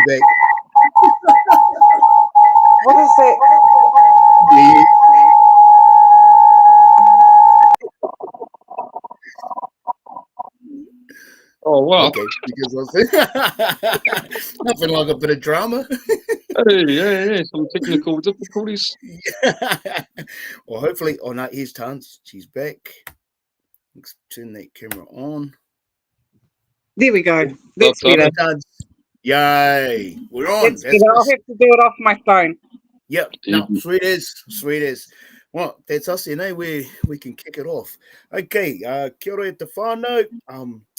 back. What is it? Yeah. Oh, wow. Okay, because nothing like a bit of drama. Yeah, some technical difficulties. Yeah. Well, hopefully, oh no, here's Tons. She's back. Let's turn that camera on. There we go. That's better. Tons. Yay, we're on. That's better. I'll have to do it off my phone. Yep. No, sweet as. Well, that's us, we can kick it off. Okay, kia ora te whānau.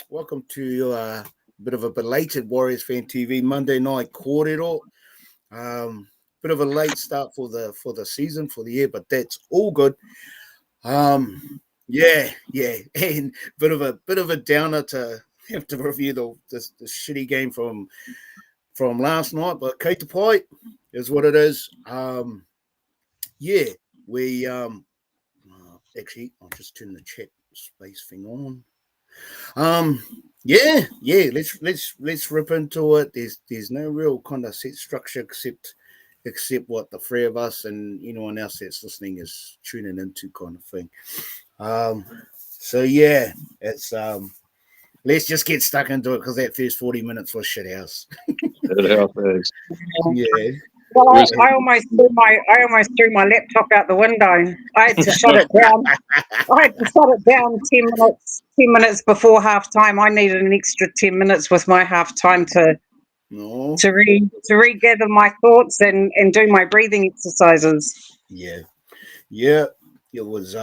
Welcome to a bit of a belated Warriors Fan TV Monday night Kōrero. Bit of a late start for the season, for the year, but that's all good. Yeah, and bit of a downer to have to review the shitty game from last night, but Kei te Pai is what it is. Yeah, we actually I'll just turn the chat space thing on. Yeah, let's rip into it. There's no real kind of set structure except what the three of us and anyone else that's listening is tuning into, kind of thing. So yeah, it's let's just get stuck into it because that first 40 minutes was shit house. Yeah. Well, I almost threw my laptop out the window. I had to shut it down. I had to shut it down 10 minutes before half time. I needed an extra 10 minutes with my half time to regather my thoughts and do my breathing exercises. Yeah. It was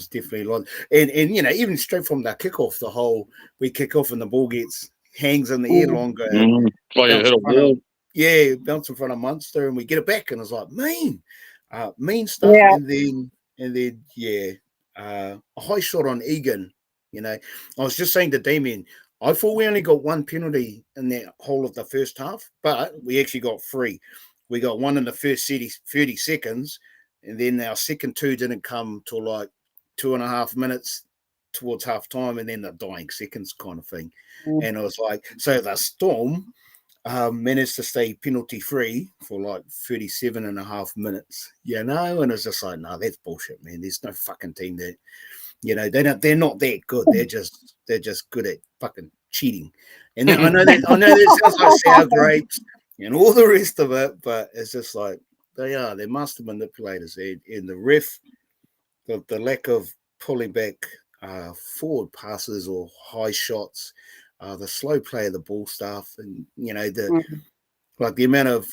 definitely long. And even straight from the kickoff, we kick off and the ball hangs in the air longer. Like it hit a wall. Yeah, bounce in front of Munster and we get it back and it's like mean stuff. Yeah. And then a high shot on Egan. I was just saying to Damien, I thought we only got one penalty in that whole of the first half, but we actually got three. We got one in the first 30 seconds, and then our second two didn't come till like 2.5 minutes towards half time, and then the dying seconds kind of thing. And it was like, so the Storm managed to stay penalty free for like 37.5 minutes, and it's just like, no, that's bullshit, man. There's no fucking team that, they're not that good. They're just good at fucking cheating. And I know that sounds like sour grapes and all the rest of it, but it's just like they're master manipulators. And the ref, the lack of pulling back forward passes or high shots, the slow play of the ball stuff, and the amount of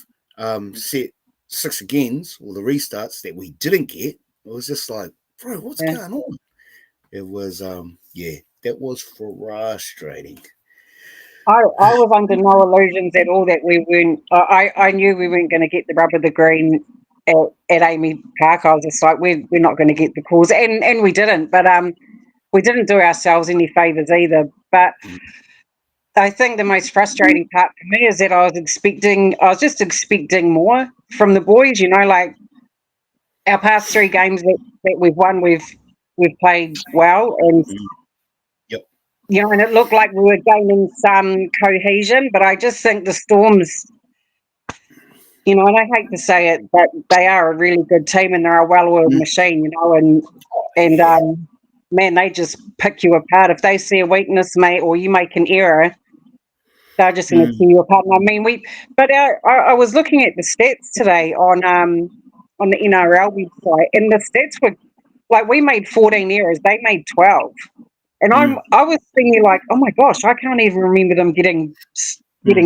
set 6 agains or the restarts that we didn't get. It was just like, bro, what's going on? It was that was frustrating. I was under no illusions at all that we weren't. I knew we weren't going to get the rub of the green at Amy Park. I was just like, we're not going to get the calls, and we didn't. But we didn't do ourselves any favors either. But I think the most frustrating part for me is that I was just expecting more from the boys. Like our past 3 games that we've won, we've played well, and and it looked like we were gaining some cohesion. But I just think the Storms, and I hate to say it, but they are a really good team and they're a well-oiled machine, and man, they just pick you apart. If they see a weakness, mate, or you make an error, they're just going to tear you apart. And I mean, I was looking at the stats today on the NRL website, and the stats were like, we made 14 errors, they made 12. And I was thinking, like, oh my gosh, I can't even remember them getting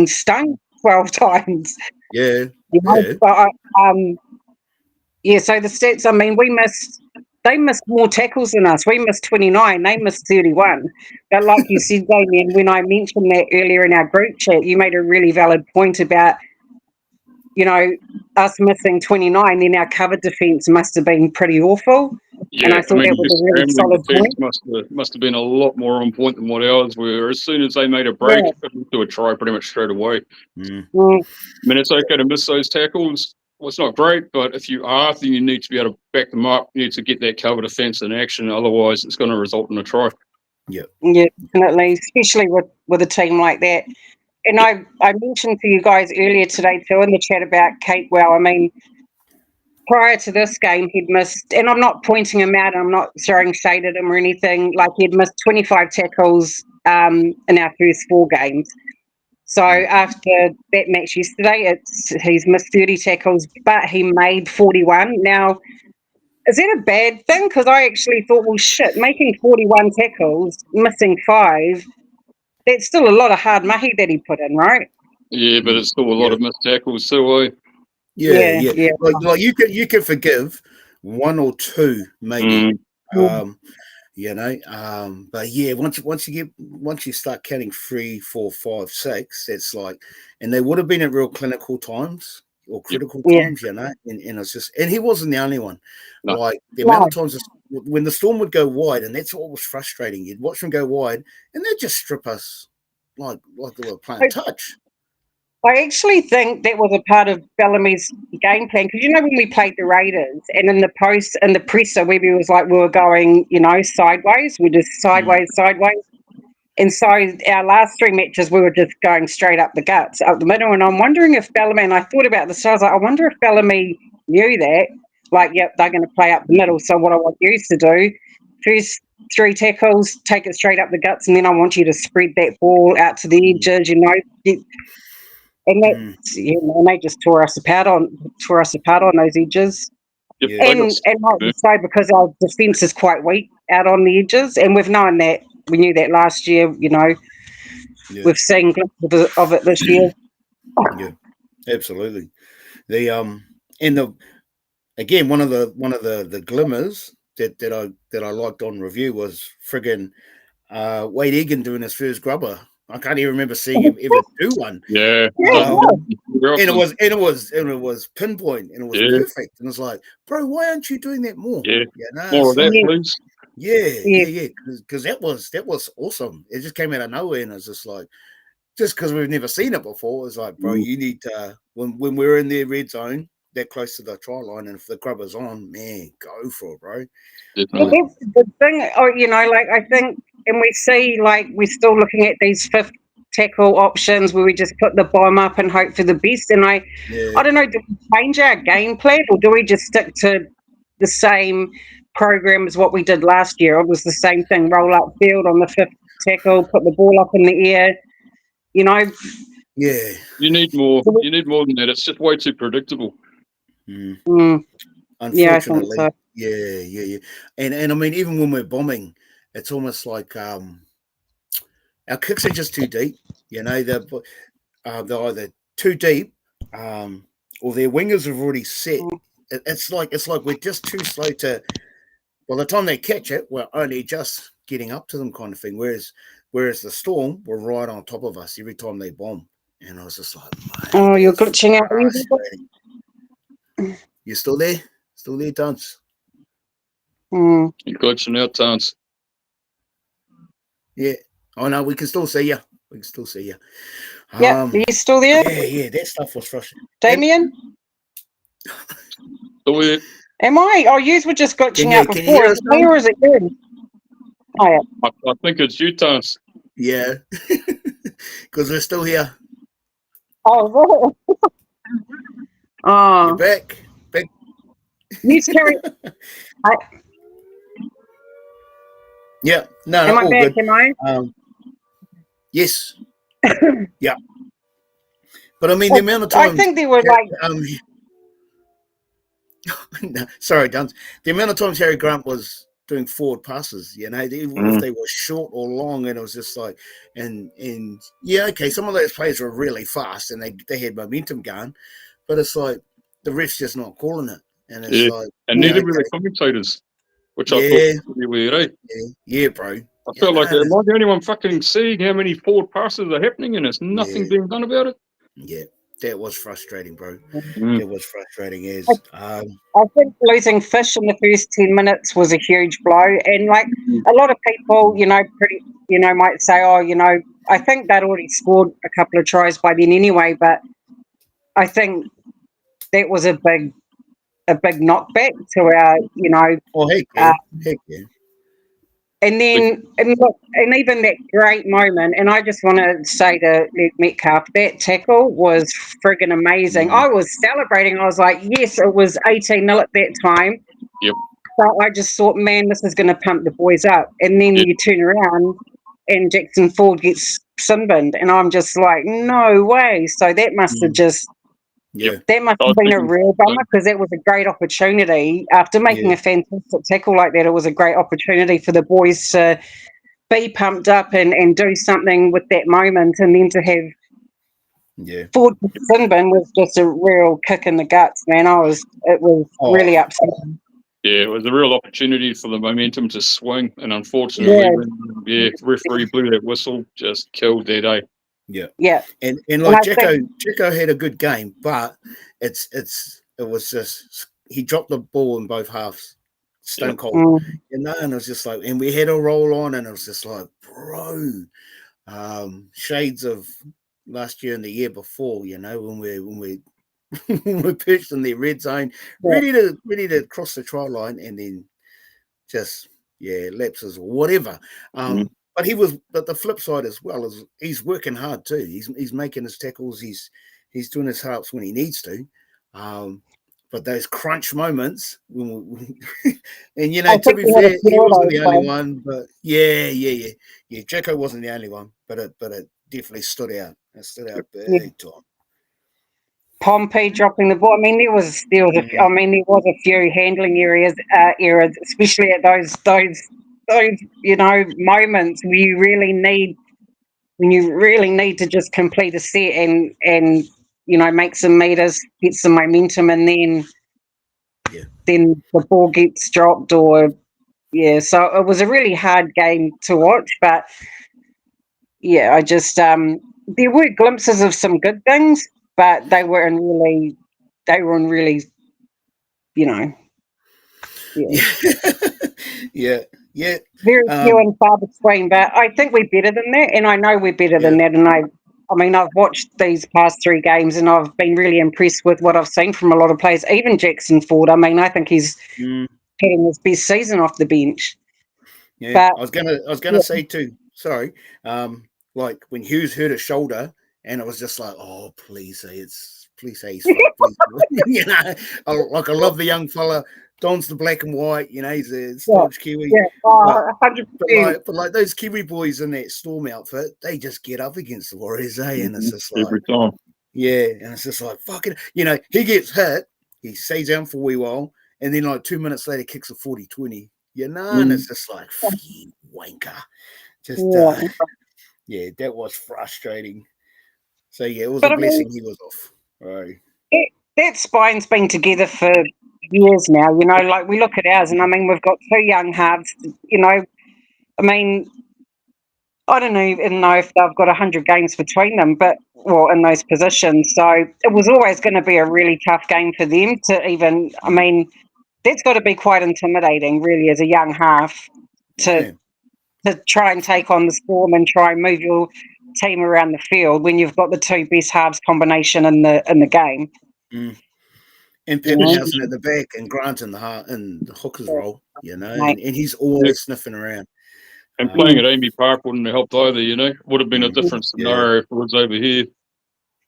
stung 12 times. Yeah. But so the stats, I mean, they missed more tackles than us. We missed 29, they missed 31. But like you said, Damien, when I mentioned that earlier in our group chat, you made a really valid point about, us missing 29, then our cover defence must have been pretty awful. Yeah, and I thought that was a really solid point. Must have been a lot more on point than what ours were. As soon as they made a break, do a try pretty much straight away. I mean, it's okay to miss those tackles. Well, it's not great, but if you are, then you need to be able to back them up. You need to get that cover defence in action. Otherwise, it's going to result in a try. Yeah, definitely, especially with a team like that. and I mentioned to you guys earlier today too in the chat about Capewell. I mean, prior to this game, he'd missed, and I'm not pointing him out, I'm not throwing shade at him or anything, like he'd missed 25 tackles in our first 4 games. So after that match yesterday, he's missed 30 tackles, but he made 41. Now, is that a bad thing? Because I actually thought, well, shit, making 41 tackles, missing 5, that's still a lot of hard mahi that he put in, right? Yeah, but it's still a lot of missed tackles, so Yeah. Like you can forgive 1 or 2 maybe. You know, but yeah, once you start counting 3, 4, 5, 6, it's like, and they would have been at real clinical times or critical times, you know, and it's just, and he wasn't the only one. No. Like the amount of times when the Storm would go wide, and that's what was frustrating. You'd watch them go wide, and they'd just strip us like they were playing touch. I actually think that was a part of Bellamy's game plan, because you know when we played the Raiders and in the presser, Webby was like we were going, you know, sideways, we're just sideways, and so our last 3 matches we were just going straight up the guts, up the middle, and I'm wondering if Bellamy, and I thought about this, I was like, I wonder if Bellamy knew that, like, yep, they're going to play up the middle, so what I want you to do, first 3 tackles, take it straight up the guts, and then I want you to spread that ball out to the edges, you know. And that's, you know, and they just tore us apart on those edges. Yep, And like so, because our defence is quite weak out on the edges, and we've known that. We knew that last year. You know, we've seen glimpses of it this year. Yeah, absolutely. The and the again one of the glimmers that I liked on review was friggin' Wade Egan doing his first grubber. I can't even remember seeing him ever do one. Yeah. And it was pinpoint, and it was perfect. And it's like, bro, why aren't you doing that more? Yeah. You know, More of that, please. Yeah. Because that was awesome. It just came out of nowhere, and it's just like, just because we've never seen it before, it's like, bro, you need to when we're in their red zone, that close to the try line, and if the grubber's on, man, go for it, bro. Definitely. That's the thing, you know, like I think, and we see, like, we're still looking at these 5th tackle options where we just put the bomb up and hope for the best. And I don't know, do we change our game plan, or do we just stick to the same program as what we did last year? It was the same thing, roll up field on the 5th tackle, put the ball up in the air, you know. Yeah. You need more. You need more than that. It's just way too predictable. Unfortunately. Yeah, I think so. Yeah. And I mean, even when we're bombing, it's almost like our kicks are just too deep. You know, they're either too deep, or their wingers have already set. It's like we're just too slow to. By the time they catch it, we're only just getting up to them, kind of thing. Whereas the Storm were right on top of us every time they bomb, and I was just like, oh, you're glitching out. You still there? Still there, Dunce? You're glitching out, Dunce. Yeah. Oh no, we can still see you. Yeah, are you still there? Yeah, that stuff was frustrating. Damien? Am I? Oh, you were just glitching out before. Is it me or is it you? Oh, yeah. I think it's you, Dunce. Yeah, because we're still here. Oh, You're back. You carry. Yeah, no, am I all back? good. Am I? Yes. Yeah. But I mean, the amount of times. I think they were like. No, sorry, Duns. The amount of times Harry Grant was doing forward passes, you know, even if they were short or long, and it was just like, and yeah, okay, some of those players were really fast and they had momentum going, but it's like the ref's just not calling it, and it's like, and neither were the commentators, which I thought was pretty weird, eh? Yeah, bro. I felt like, am I the only one fucking seeing how many forward passes are happening and there's nothing being done about it? Yeah, that was frustrating, bro. That was frustrating as I think losing Fish in the first 10 minutes was a huge blow, and like a lot of people, you know, might say, oh, you know, I think they'd already scored a couple of tries by then anyway, but I think that was a big knockback to our, you know. Oh, heck yeah. And then, and look, and even that great moment, and I just want to say to Metcalf, that tackle was friggin' amazing. I was celebrating. I was like, yes, it was 18-0 at that time. Yep. So I just thought, man, this is going to pump the boys up. And then you turn around and Jackson Ford gets sin-binned. And I'm just like, no way. So that must have just... That must have been a real bummer, because that was a great opportunity. After making a fantastic tackle like that, it was a great opportunity for the boys to be pumped up and do something with that moment. And then to have Ford sin bin was just a real kick in the guts, man. It was really upsetting. Yeah, it was a real opportunity for the momentum to swing, and unfortunately, when referee blew that whistle, just killed their day. Yeah. And like Jacko had a good game, but it was just he dropped the ball in both halves, stone cold. And it was just like, and we had a roll on, and it was just like, bro, shades of last year and the year before, when we we're perched in the red zone, ready to cross the try line, and then just lapses or whatever. But the flip side as well is he's working hard too. He's making his tackles. He's doing his helps when he needs to. But those crunch moments, and to be fair, he wasn't the only one. But Jacko wasn't the only one. But it definitely stood out. It stood out big time. Pompey dropping the ball. I mean, there was a few handling errors, especially at those moments where you really need to just complete a set and make some meters, get some momentum, and then the ball gets dropped so it was a really hard game to watch. But I just there were glimpses of some good things, but they were in really very few and far between. But I think we're better than that, and I know we're better than that. And I've watched these past 3 games, and I've been really impressed with what I've seen from a lot of players, even Jackson Ford. I mean, I think he's having his best season off the bench. But I was gonna say too. Sorry, like when Hughes hurt his shoulder, and it was just like, oh, please say he's fucked, please. I love the young fella, dons the black and white. He's a staunch Kiwi. But like those Kiwi boys in that Storm outfit, they just get up against the Warriors, and it's just like every time. And it's just like fucking. He gets hit, he stays down for a wee while, and then like 2 minutes later kicks a 40-20. And it's just like fucking wanker. Just that was frustrating. So it was a blessing he was off. Right. That spine's been together for years now. Like we look at ours, and I mean we've got 2 young halves. I mean, I don't even know if they've got 100 games between them, but in those positions. So it was always going to be a really tough game for them to even. I mean, that's got to be quite intimidating, really, as a young half to try and take on the Storm and try and move your team around the field when you've got the 2 best halves combination in the game. And Pappenhausen at the back, and Grant in the hooker's role, and he's always sniffing around. And playing at Amy Park wouldn't have helped either, would have been a different scenario if it was over here.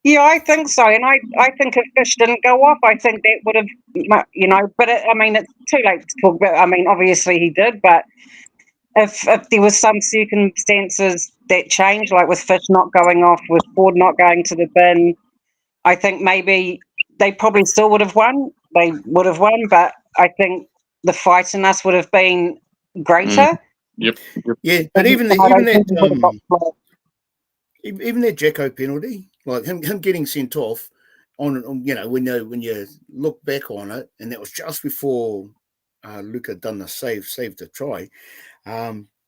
Yeah, I think so. And I think if Fish didn't go off, I think that would have, but it's too late to talk about. I mean, obviously he did, but if there was some circumstances that changed, like with Fish not going off, with Ford not going to the bin, I think maybe they probably still would have won. They would have won, but I think the fight in us would have been greater. Yep. Yeah, but even that Jacko penalty, like him getting sent off on when you look back on it, and that was just before Luca done the saved the try.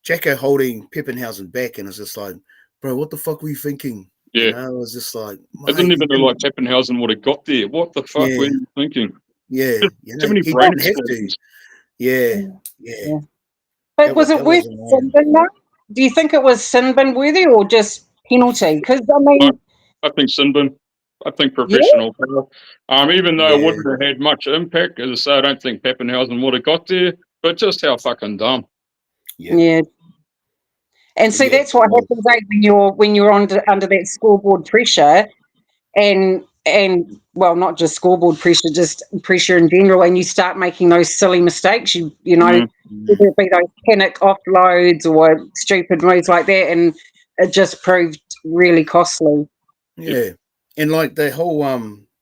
Jacko holding Pappenhausen back, and it's just like, bro, what the fuck were you thinking? Yeah, it was just like, I didn't even know like Pappenhausen would have got there. What the fuck were you thinking? Yeah, too many brain explosions. Yeah. But was it worth sin bin though? Do you think it was sin bin worthy or just penalty? Because I think sin bin. I think professional foul. Even though it wouldn't have had much impact, as I say, I don't think Pappenhausen would have got there. But just how fucking dumb. Yeah, And see, that's what happens when you're under that scoreboard pressure, and well, not just scoreboard pressure, just pressure in general, and you start making those silly mistakes. You know, whether it be those panic offloads or stupid moves like that, and it just proved really costly. Yeah, and like the whole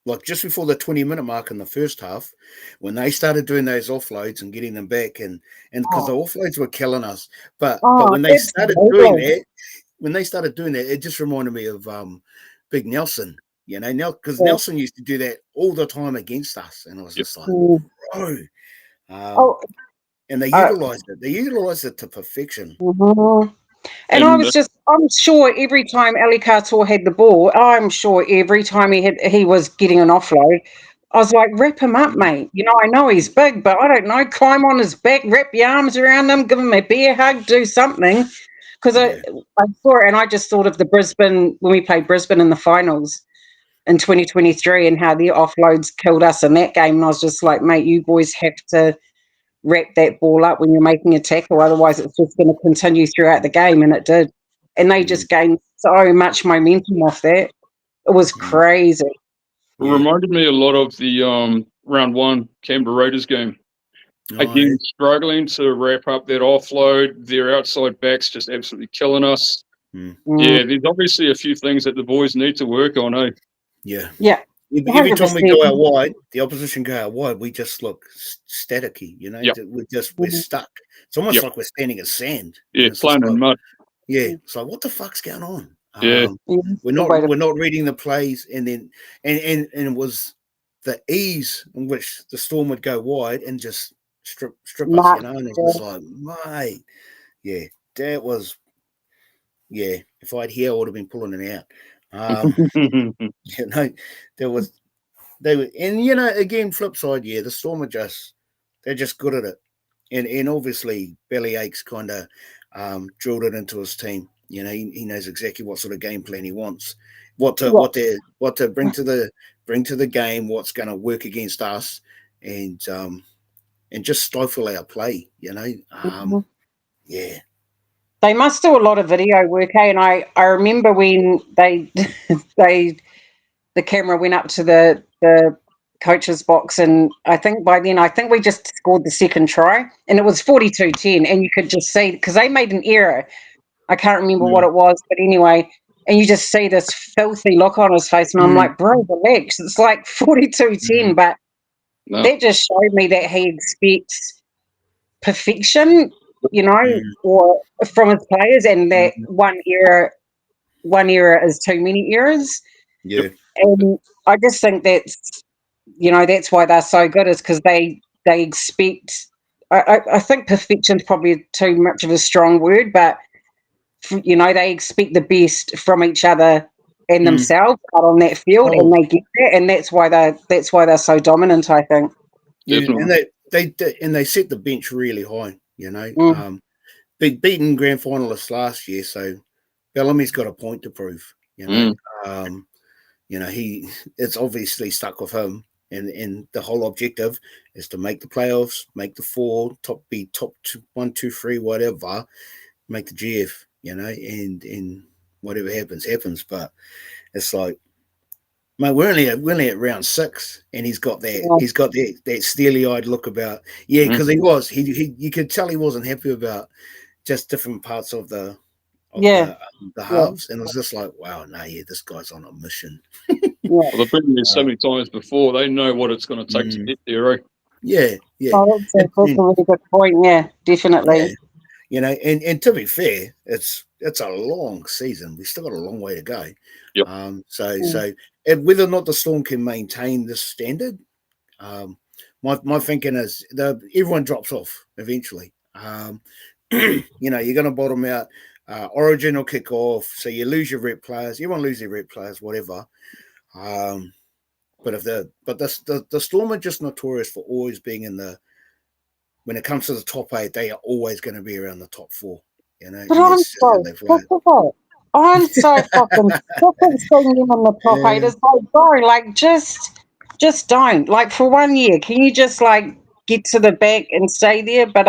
like just before the 20-minute mark in the first half, when they started doing those offloads and getting them back, and because the offloads were killing us, but when they started doing that, it just reminded me of Big Nelson. You know, because Nelson used to do that all the time against us, and I was just like, bro. And they utilized it. They utilized it to perfection. And I'm sure every time Ali Cartor had the ball, I'm sure every time he was getting an offload, I was like, wrap him up, mate. You know, I know he's big, but I don't know, climb on his back, wrap your arms around him, give him a bear hug, do something. Because I saw it, and I just thought of the Brisbane, when we played Brisbane in the finals in 2023, and how their offloads killed us in that game. And I was just like, mate, you boys have to wrap that ball up when you're making a tackle, otherwise it's just going to continue throughout the game. And it did, and they just gained so much momentum off that. It was crazy. It reminded me a lot of the round one Canberra Raiders game. Again, struggling to wrap up that offload. Their outside backs just absolutely killing us. Yeah, there's obviously a few things that the boys need to work on, eh? Yeah. Every time we go out wide, the opposition go out wide, we just look staticky, you know. We're stuck. It's almost like we're standing in sand. Yeah, playing in mud. Yeah, it's like, what the fuck's going on? Yeah, we're not reading the plays, and then and it was the ease in which the Storm would go wide and just strip us, you know. And it's just like, mate, that was, if I'd here, I would have been pulling it out. You know, they were, and you know, again, flip side, the Storm they're just good at it, and obviously Bellyache's kind of drilled it into his team. You know, he knows exactly what sort of game plan he wants, what to bring to the game, what's going to work against us, and just stifle our play. You know, They must do a lot of video work, and I remember when the camera went up to the coach's box, and I think by then we just scored the second try, and it was 42-10, and you could just see, because they made an error. I can't remember what it was, but anyway, and you just see this filthy look on his face, and I'm like, bro, relax. It's like 42-10, but that just showed me that he expects perfection, you know, or from his players, and that one error is too many errors. Yeah. And I just think that's why they're so good, is because they expect, I think perfection's probably too much of a strong word, but you know, they expect the best from each other and themselves out on that field, and they get that, and that's why they're so dominant, I think. And they set the bench really high, you know. Beaten grand finalists last year, so Bellamy's got a point to prove, you know. You know, it's obviously stuck with him, and the whole objective is to make the playoffs, make the four, top 2, 1, 2, 3, whatever, make the GF, you know, and whatever happens. But it's like, mate, we're only at round 6, and he's got that steely-eyed look about, because he you could tell he wasn't happy about just different parts of the halves, and it was just like, wow, this guy's on a mission. Well, they've been there so many times before; they know what it's going to take to get there, right? Yeah. Oh, that's a really good point. Yeah, definitely. Yeah. You know, and to be fair, it's a long season. We've still got a long way to go. Yep. So whether or not the Storm can maintain this standard, my thinking is everyone drops off eventually. You know, you're going to bottom out. Origin will kick off, so you lose your rep players. Everyone lose their rep players, whatever. But the Storm are just notorious for always being when it comes to the top 8, they are always going to be around the top 4. You know, but I'm so fucking sick of seeing them in the top 8. It's like, bro, like just don't. Like, for 1 year, can you just like get to the back and stay there? But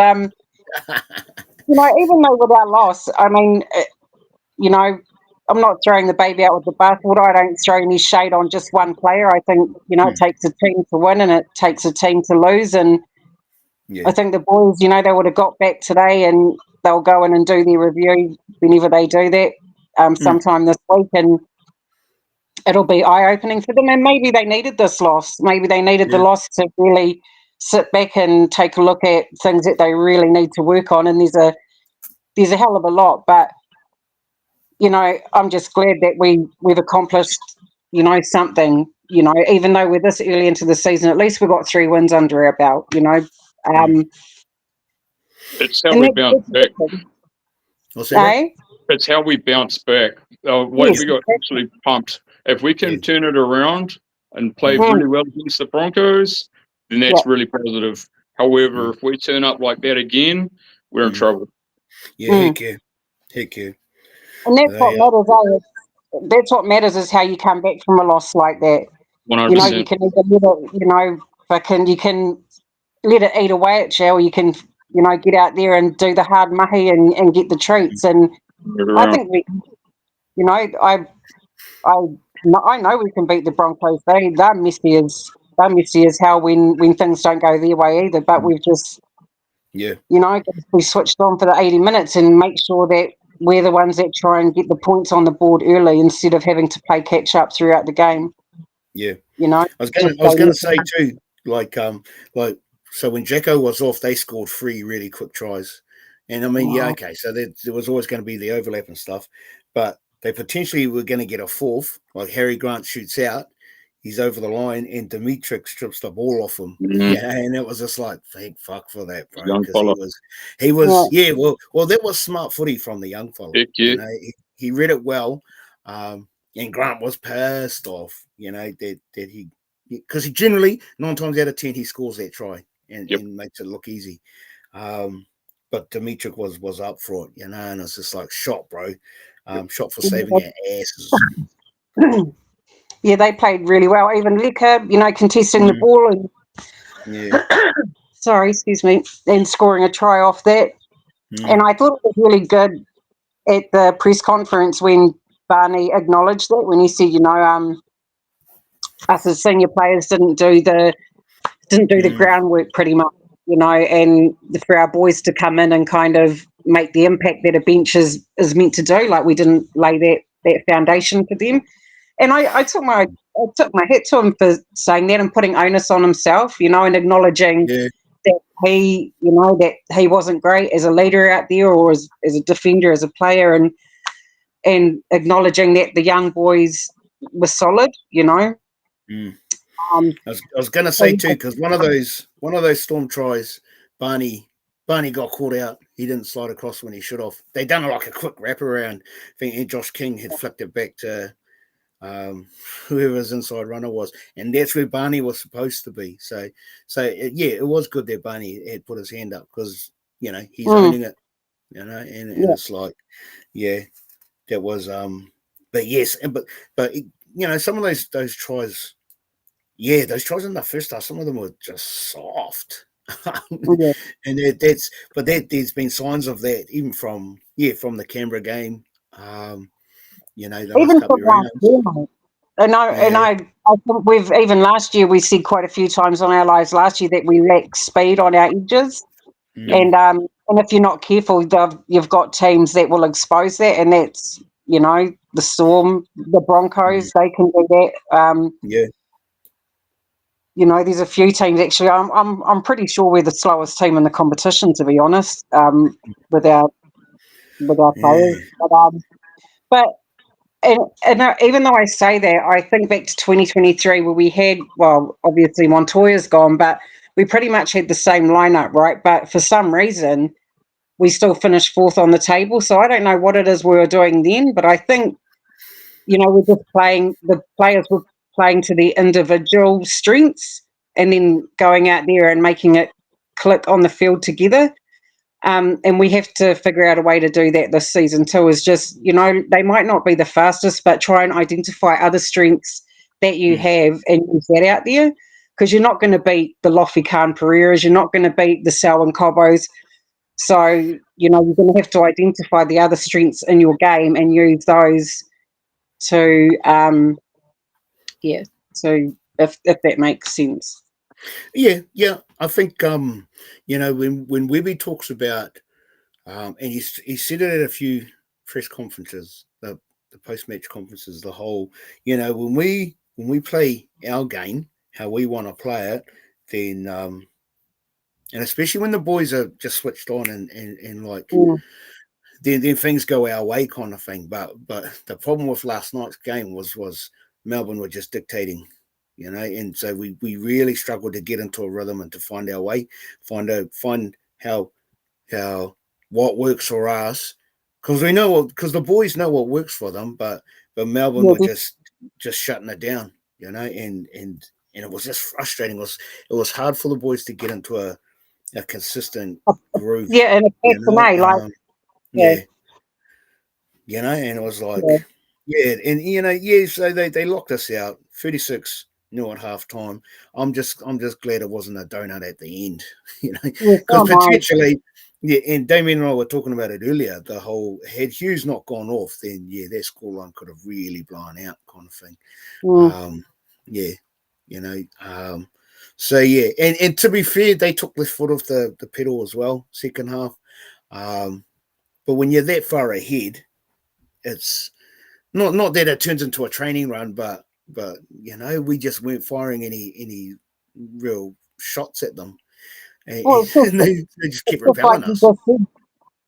even though with our loss, I mean, I'm not throwing the baby out with the bathwater. I don't throw any shade on just one player. I think, it takes a team to win and it takes a team to lose. And I think the boys, they would have got back today and they'll go in and do their review whenever they do that sometime this week. And it'll be eye-opening for them. And maybe they needed this loss. Maybe they needed the loss to really sit back and take a look at things that they really need to work on. And there's a hell of a lot. But, I'm just glad that we've accomplished, something, even though we're this early into the season, at least we've got 3 wins under our belt, It's how we bounce back. What's that? It's how we bounce back. Yes, we got absolutely pumped. If we can turn it around and play Mhm. really well against the Broncos, then that's really positive. However, if we turn up like that again, we're in trouble. Yeah, heck yeah. And that's what matters, that's what matters is how you come back from a loss like that. 100%. You can either let it, you can let it eat away at you, or you can, get out there and do the hard mahi and get the treats. And I think I know we can beat the Broncos. They're messy as hell when things don't go their way either. But we've just, we switched on for the 80 minutes and make sure that we're the ones that try and get the points on the board early instead of having to play catch up throughout the game. Yeah, I was going to say too, so when Jacko was off, they scored 3 really quick tries, and I mean, okay, so there was always going to be the overlap and stuff, but they potentially were going to get a 4th, like Harry Grant shoots out, he's over the line, and Dimitri strips the ball off him. And it was just like, thank fuck for that, bro, because he was well, that was smart footy from the young fella. He read it well, and Grant was pissed off, that he, because he generally 9 times out of 10 he scores that try and makes it look easy. But Dimitri was up for it, and it's just like shot, bro. Shot for saving our asses. Yeah, they played really well. Even Liquor, contesting the ball and sorry, excuse me, and scoring a try off that. And I thought it was really good at the press conference when Barney acknowledged that, when he said, us as senior players didn't do the groundwork pretty much, and for our boys to come in and kind of make the impact that a bench is meant to do, like we didn't lay that foundation for them. And I took my hat to him for saying that and putting onus on himself, and acknowledging that he, that he wasn't great as a leader out there or as a defender, as a player, and acknowledging that the young boys were solid, I was going to say too, because one of those Storm tries, Barney got caught out. He didn't slide across when he should have. They done like a quick wraparound. I think Josh King had flicked it back to whoever's inside runner was, and that's where Barney was supposed to be. So it was good that Barney had put his hand up, because he's owning it, and it's like, that was but yes, but some of those tries. Yeah, those tries in the first half, some of them were just soft. And there's been signs of that even from the Canberra game. The even last couple of rounds. And I think we've, even last year, we said quite a few times on our lives last year that we lack speed on our edges. And if you're not careful, you've got teams that will expose that, and that's the Storm, the Broncos, they can do that. There's a few teams actually. I'm pretty sure we're the slowest team in the competition, to be honest, with our players. But even though I say that, I think back to 2023 where we had, well, obviously Montoya's gone, but we pretty much had the same lineup, right? But for some reason, we still finished 4th on the table. So I don't know what it is we were doing then, but I think, we're just playing. The players were playing to their individual strengths and then going out there and making it click on the field together. And we have to figure out a way to do that this season too, is just, they might not be the fastest, but try and identify other strengths that you have and use that out there, because you're not going to beat the Lofi Khan Pereiras, you're not going to beat the Selwyn Cobbos. So you're going to have to identify the other strengths in your game and use those to, so if that makes sense. Yeah. I think, when Webby talks about, and he said it at a few press conferences, the post-match conferences, the whole, when we play our game, how we want to play it, then, and especially when the boys are just switched on and like, then things go our way kind of thing. But the problem with last night's game was Melbourne were just dictating, and so we really struggled to get into a rhythm and to find our way, find how what works for us, because the boys know what works for them, but Melbourne were just shutting it down, and it was just frustrating. It was hard for the boys to get into a consistent groove. Yeah, and it's for me, like, and it was like, so they locked us out 36-0 at half time. I'm just glad it wasn't a donut at the end, because potentially, and Damien and I were talking about it earlier, the whole, had Hughes not gone off, then that scoreline could have really blown out kind of thing. So and to be fair, they took the foot off the pedal as well, second half. But when you're that far ahead, it's not that it turns into a training run, but we just weren't firing any real shots at them, and they just kept repelling us.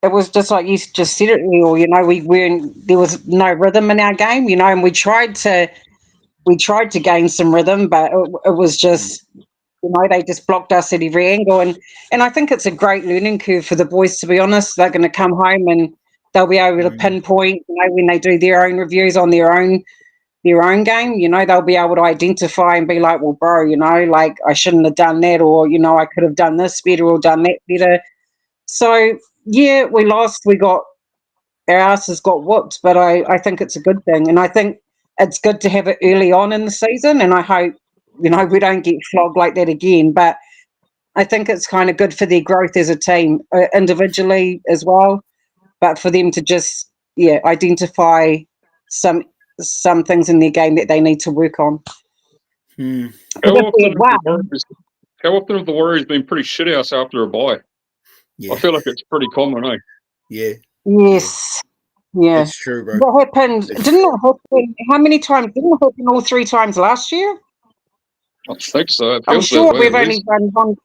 It was just like you just said it, Neil. We weren't. There was no rhythm in our game, and we tried to gain some rhythm, but it was just, they just blocked us at every angle, and I think it's a great learning curve for the boys. To be honest, they're going to come home and they'll be able to pinpoint, when they do their own reviews on their own game, they'll be able to identify and be like, well, bro, like, I shouldn't have done that, or I could have done this better or done that better. So we lost. We got our asses got whooped, but I think it's a good thing, and I think it's good to have it early on in the season, and I hope we don't get flogged like that again. But I think it's kind of good for their growth as a team, individually as well, but for them to just identify some things in their game that they need to work on. How often have the Warriors been pretty shit house after a bye? I feel like it's pretty common, eh? Yeah. Yes. Yeah. It's true, bro. What happened? Didn't it happen? How many times? Didn't it happen all 3 times last year? I think so. I'm sure we've only done one.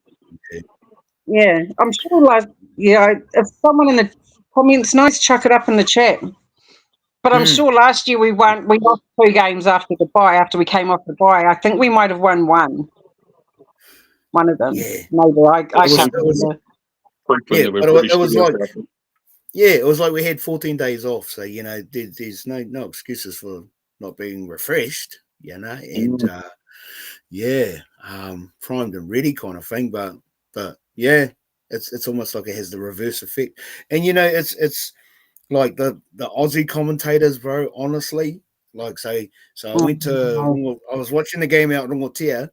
Yeah, I'm sure. If someone in the comments knows, chuck it up in the chat. But I'm sure last year we lost 2 games after the bye. After we came off the bye, I think we might have won one of them. Yeah, maybe I can't remember. It was like we had 14 days off, so there's no excuses for not being refreshed, and primed and ready kind of thing. But it's almost like it has the reverse effect, and it's like the Aussie commentators, bro. Honestly, like so I went to I was watching the game out in Rongotea,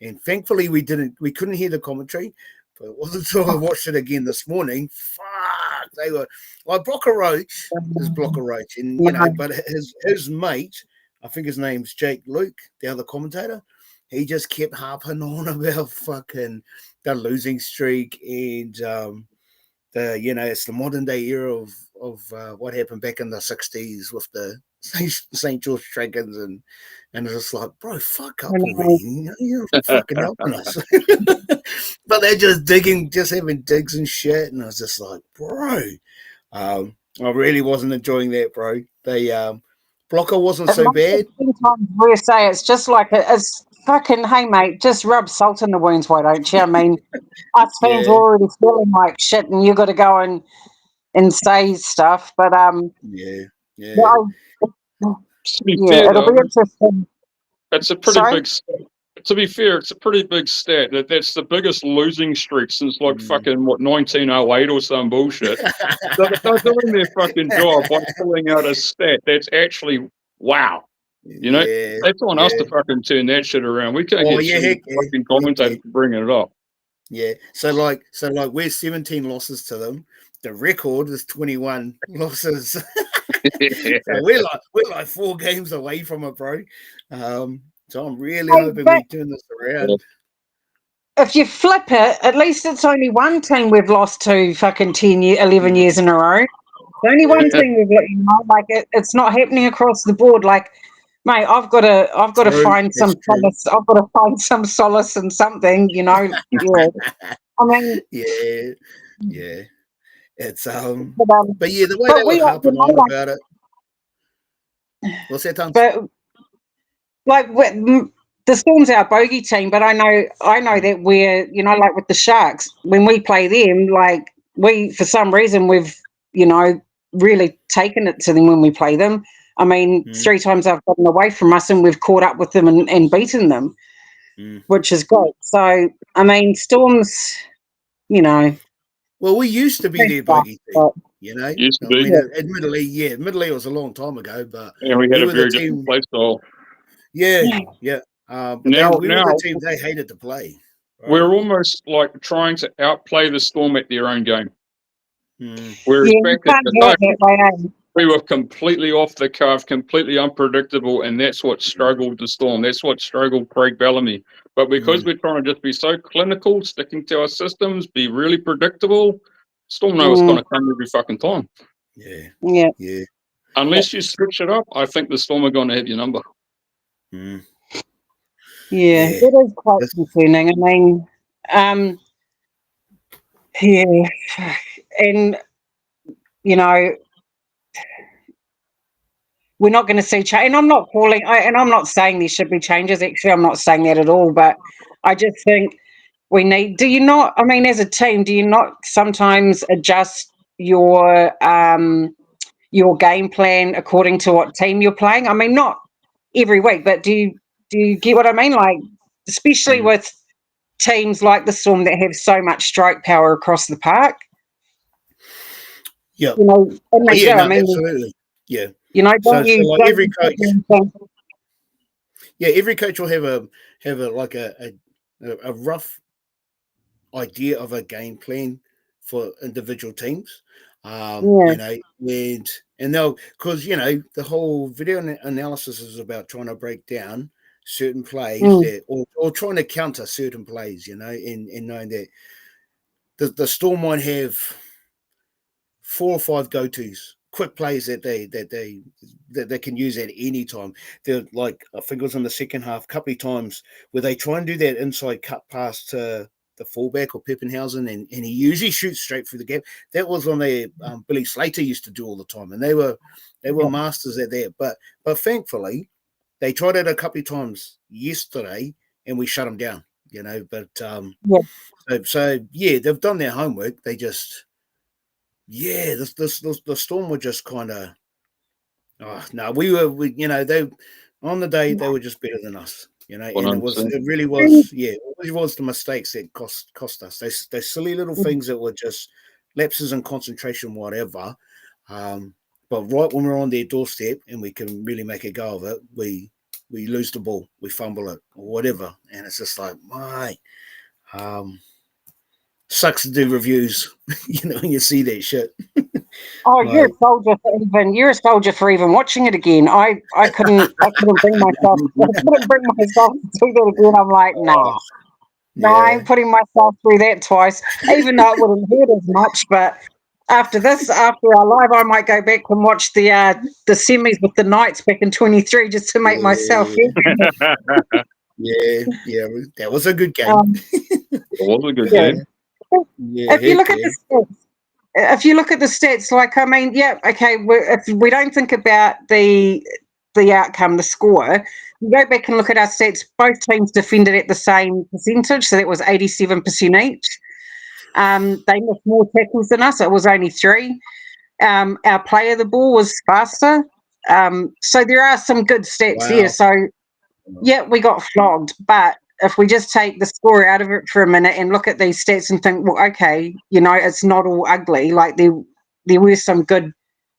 and thankfully we couldn't hear the commentary. But it wasn't until I watched it again this morning. Fuck, they were like Blocker Roach, and but his mate, I think his name's Jake Luke, the other commentator, he just kept harping on about fucking the losing streak and it's the modern day era of what happened back in the 60s with the St. George Dragons and it's just like, bro, fuck up already. You're fucking helping us. But they're just having digs and shit, and I was just like, bro, I really wasn't enjoying that, bro. They Blocker wasn't so bad. Sometimes we say it's just like it's fucking, hey mate, just rub salt in the wounds, why don't you? I mean, us fans are already feeling like shit, and you got to go and say stuff. But to be fair, it'll be interesting. It's a pretty big. To be fair, it's a pretty big stat. That's the biggest losing streak since fucking 1908 or some bullshit. So they're doing their fucking job by pulling out a stat. That's actually wow. That's on us to fucking turn that shit around. We can't get fucking commentators bringing it up. Yeah. So like we're 17 losses to them, the record is 21 losses. So we're like 4 games away from it, bro. So I'm really hoping we turn this around. If you flip it, at least it's only one team we've lost to fucking 11 years in a row. The only one team we've got, like it's not happening across the board. Like, mate, I've got to find some solace. I've got to find some solace in something, you know. Yeah. I mean, yeah. It's but yeah, the way they were harping on about it. What's that, Tom? But like, the Storm's our bogey team, but I know that we're, you know, like with the Sharks, when we play them, like we, for some reason, we've, you know, really taken it to them when we play them. I mean, 3 times they've gotten away from us and we've caught up with them and beaten them, which is great. So, I mean, Storms, you know. Well, we used to be their bogey team, you know. Used to be. Admittedly, it was a long time ago, but we had a very different play style. Yeah. But now we were the team they hated to play. Right? We're almost like trying to outplay the Storm at their own game. Whereas back at the day, we were completely off the cuff, completely unpredictable, and that's what struggled the Storm. That's what struggled Craig Bellamy. But because we're trying to just be so clinical, sticking to our systems, be really predictable, Storm know it's going to come every fucking time. Yeah. Unless you switch it up, I think the Storm are going to have your number. Yeah, it is quite concerning. I mean, and you know, we're not going to see change. And I'm not saying there should be changes. Actually, I'm not saying that at all. But I just think we need. Do you not? I mean, as a team, do you not sometimes adjust your game plan according to what team you're playing? I mean, not every week, but do you get what I mean? Like, especially with teams like the Storm that have so much strike power across the park. Yeah. You know, and they do. I mean, absolutely. Yeah. You know, every coach. Yeah, every coach will have a rough idea of a game plan for individual teams. You know, and they'll, because you know the whole video analysis is about trying to break down certain plays that, or trying to counter certain plays, you know, and knowing that the Storm might have 4 or 5 go-tos, quick plays that they can use at any time. They're like, I think it was in the second half, a couple of times where they try and do that inside cut pass to the fullback or Peppenhausen, and he usually shoots straight through the gap. That was on the Billy Slater used to do all the time, and they were masters at that. But thankfully, they tried it a couple of times yesterday, and we shut them down. You know, but so they've done their homework. They just the Storm were just kind of you know, they on the day they were just better than us. You know, and it really was the mistakes that cost us. They silly little things that were just lapses in concentration, whatever. But right when we're on their doorstep and we can really make a go of it, we lose the ball, we fumble it, or whatever, and it's just like, mate, sucks to do reviews, you know, when you see that shit. Oh, you're a soldier for even watching it again. I couldn't bring myself to do that again. I'm like, no, I ain't putting myself through that twice, even though it wouldn't hurt as much. But after our live, I might go back and watch the semis with the Knights back in 23 just to make myself feel. That was a good game. It was a good game. If you look at the stats, like, I mean, if we don't think about the outcome, the score, you go back and look at our stats, both teams defended at the same percentage, so that was 87% each. They missed more tackles than us, it was only 3. Our play of the ball was faster. So there are some good stats there. So, we got flogged, but if we just take the score out of it for a minute and look at these stats and think, well, okay, you know, it's not all ugly. Like there were some good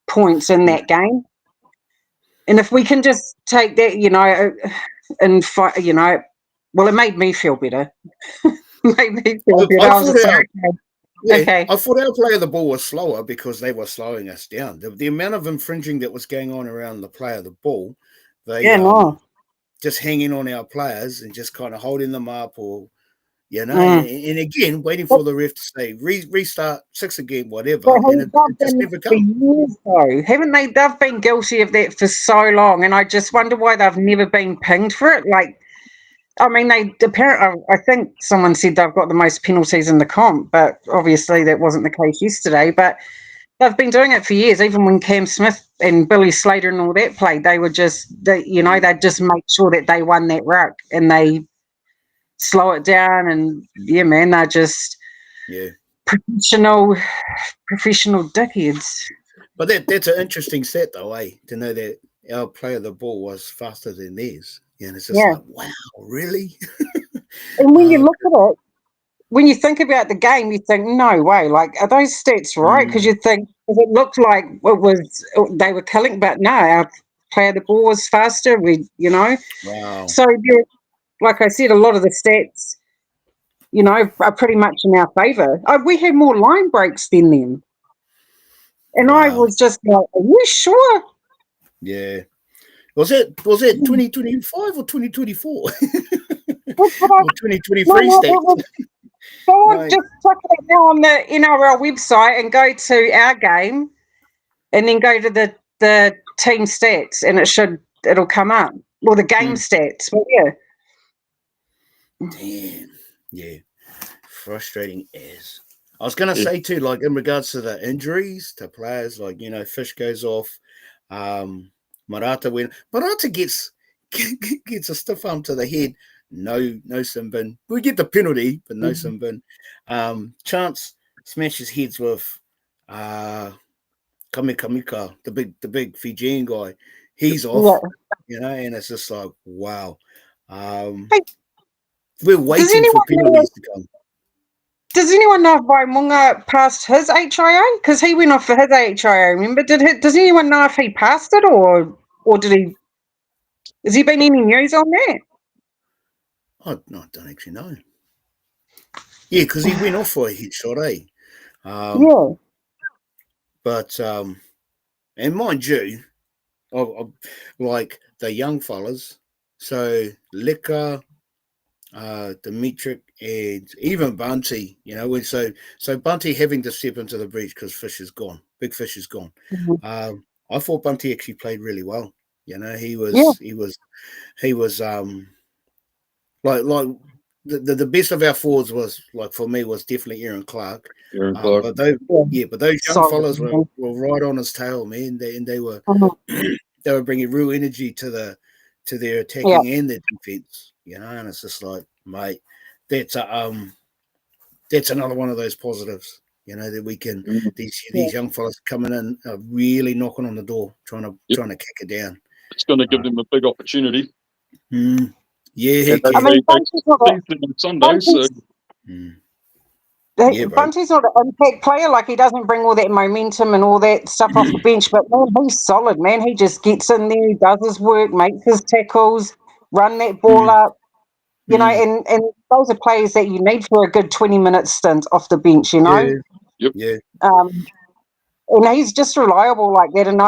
points in that game. And if we can just take that, you know, and fight, you know, well, it made me feel better. Yeah, Okay. I thought our play of the ball was slower because they were slowing us down. The amount of infringing that was going on around the play of the ball, they Yeah, no. just hanging on our players and just kind of holding them up, or and again waiting But, for the ref to say restart 6 again, whatever, but and they've it just been never for come. years, though, haven't they? They've been guilty of that for so long, and I just wonder why they've never been pinged for it. Like, I mean, they apparently, I think someone said they've got the most penalties in the comp, but obviously that wasn't the case yesterday. But they've been doing it for years. Even when Cam Smith and Billy Slater and all that played, they would just, they'd just make sure that they won that ruck and they slow it down. And yeah, man, they're just professional dickheads. But that's an interesting stat, though, to know that our play of the ball was faster than theirs. And it's just like, wow, really? And when you look at it, when you think about the game, you think, no way. Like, are those stats right? Because you think, it looked like they were killing, but no, our play of the ball was faster. Wow. So, like I said, a lot of the stats, are pretty much in our favour. We had more line breaks than them. And I was just like, are you sure? Yeah. Was it 2025 or 2024? Or 2023 stats? Go on, just check it out now on the NRL website and go to our game and then go to the team stats and it'll come up. Or the game stats. But yeah. Damn. Yeah. Frustrating as. I was going to say too, like in regards to the injuries to players, like, Fish goes off, Marata gets a stiff arm to the head, no sin bin. We get the penalty, but no sin bin. Chance smashes heads with Kamika, the big Fijian guy. He's off, and it's just like, wow. We're waiting for penalties to come. Does anyone know if Waimunga passed his HIO? Because he went off for his HIO, remember? Does anyone know if he passed it or did he? Has he been any news on that? I don't actually know. Yeah, because he went off for a headshot, yeah. But and mind you, like the young fellas, so Leka, Dimitri, and even Bunty, so Bunty having to step into the breach because Fish is gone. Big Fish is gone. I thought Bunty actually played really well. He was like the best of our forwards was, like, for me, was definitely Aaron Clark. But those young fellas were right on his tail, man. They were they were bringing real energy to their attacking and their defense. And it's just like, mate, that's another one of those positives. That we can these young fellas coming in are really knocking on the door, trying to kick it down. It's going to give them a big opportunity. Yeah, I mean, Bunty's not an impact player. Like, he doesn't bring all that momentum and all that stuff off the bench, but man, he's solid, man. He just gets in there, he does his work, makes his tackles, run that ball up. And those are players that you need for a good 20-minute stint off the bench, Yeah. And he's just reliable like that. And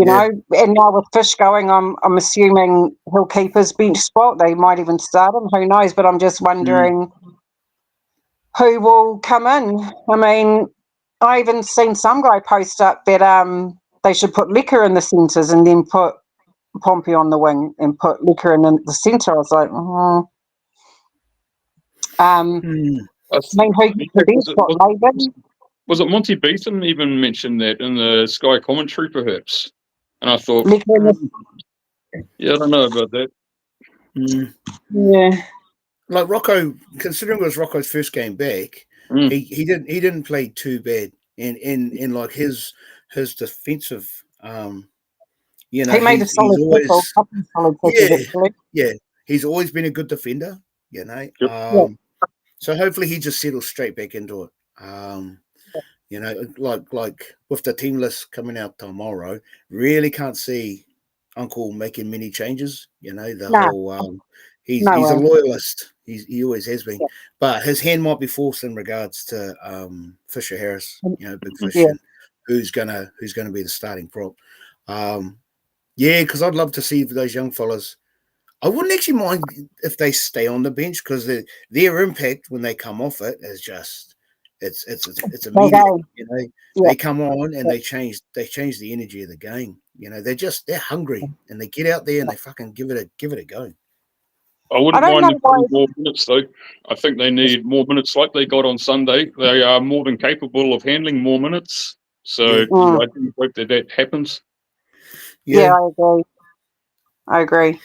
and now with Fish going, I'm assuming he'll keep his bench spot. They might even start him. Who knows? But I'm just wondering who will come in. I mean, I even seen some guy post up that they should put Liquor in the centres and then put Pompey on the wing and put Liquor in the centre. I was like, I mean, who gets the bench spot? Was it Monty Beetham even mentioned that in the Sky commentary, perhaps? And I thought, yeah, I don't know about that. Yeah. Like Rocco, considering it was Rocco's first game back, he didn't play too bad. And like his defensive, he made a solid tackle. He's always been a good defender. So hopefully he just settles straight back into it. Like with the team list coming out tomorrow, really can't see Uncle making many changes. he's a loyalist. He always has been, but his hand might be forced in regards to Fisher Harris. Big Fish, and who's gonna be the starting prop. Because I'd love to see those young fellas. I wouldn't actually mind if they stay on the bench because their impact when they come off it is just it's immediate. They come on and they change the energy of the game. They're hungry and they get out there and they fucking give it a go. I wouldn't mind them getting more minutes though. I think they need more minutes like they got on Sunday. They are more than capable of handling more minutes. So I do hope that happens. Yeah, I agree.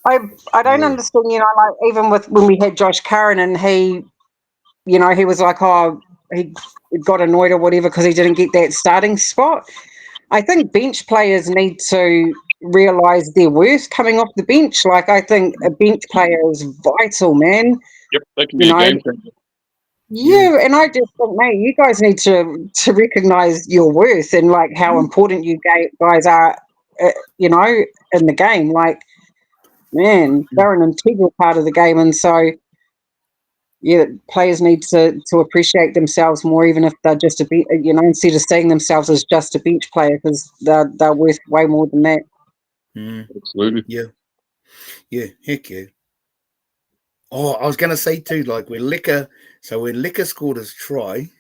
I don't understand, like even with when we had Josh Curran and he was like, he got annoyed or whatever because he didn't get that starting spot. I think bench players need to realise their worth coming off the bench. Like I think a bench player is vital, man. Yep, they can be a game changer. Yeah, and I just think, mate, you guys need to recognise your worth and like how important you guys are, in the game. Like, man, they're an integral part of the game, and so players need to appreciate themselves more, even if they're just instead of seeing themselves as just a bench player, because they're worth way more than that. Absolutely. Yeah, heck yeah. Oh, I was going to say too, like when Liquor scored his try,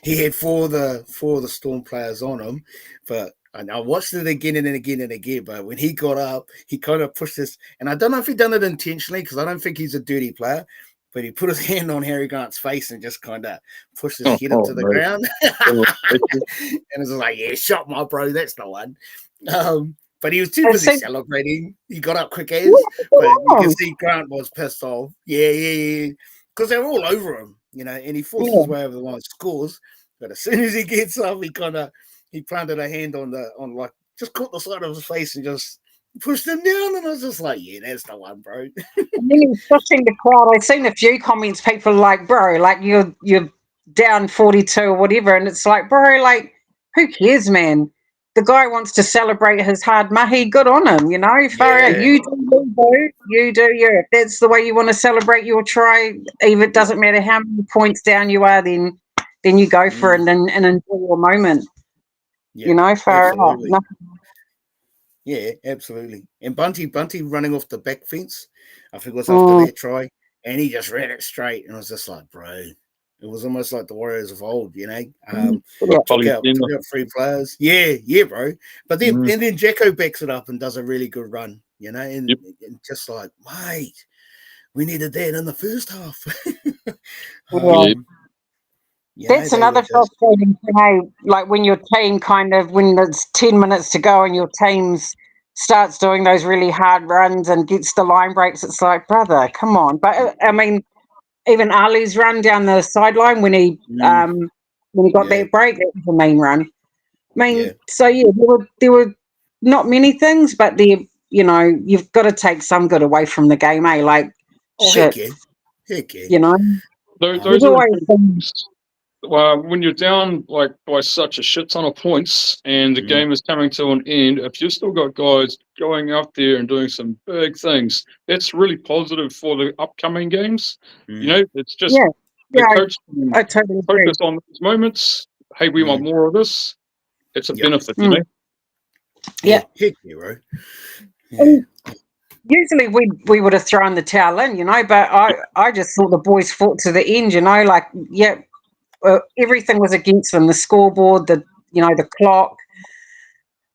he had four of the Storm players on him, but I watched it again and again and again. But when he got up, he kind of pushed this, and I don't know if he done it intentionally because I don't think he's a dirty player, but he put his hand on Harry Grant's face and just kind of pushed his head into the ground, and it's like, yeah, shot my bro, that's the one. But he was too busy celebrating. He got up quick as, but you can see Grant was pissed off. Yeah. Because they're all over him, and he forced his way over the line, scores. But as soon as he gets up, he planted a hand just caught the side of his face and just pushed him down. And I was just like, yeah, that's the one, bro. And then he's pushing the crowd. I've seen a few comments, people like, bro, like you're down 42 or whatever. And it's like, bro, like, who cares, man? The guy wants to celebrate his hard mahi. Good on him, far out. You do. If that's the way you want to celebrate your try, even it doesn't matter how many points down you are, then you go for it and enjoy your moment. Far out. Yeah, absolutely. And Bunty running off the back fence, I think it was after that try, and he just ran it straight, and I was just like, bro. It was almost like the Warriors of old, took out 3 players. Yeah, bro. But then and then Jacko backs it up and does a really good run, and just like, mate, we needed that in the first half. That's another frustrating thing, like when your team when there's 10 minutes to go and your team starts doing those really hard runs and gets the line breaks, it's like, brother, come on. But I mean, even Ali's run down the sideline when he got that break, that was a mean run. I mean, so there were not many things, but you've got to take some good away from the game, eh? Like, shit. Heck yeah. Those are things. Well, when you're down by such a shit ton of points and the game is coming to an end, if you've still got guys going out there and doing some big things, that's really positive for the upcoming games. It's just the coach I totally focus on those moments. Hey, we want more of this. It's a benefit, Yeah. Heck yeah, bro. Yeah. Usually we would have thrown the towel in, but I just thought the boys fought to the end, everything was against them. The scoreboard, the clock,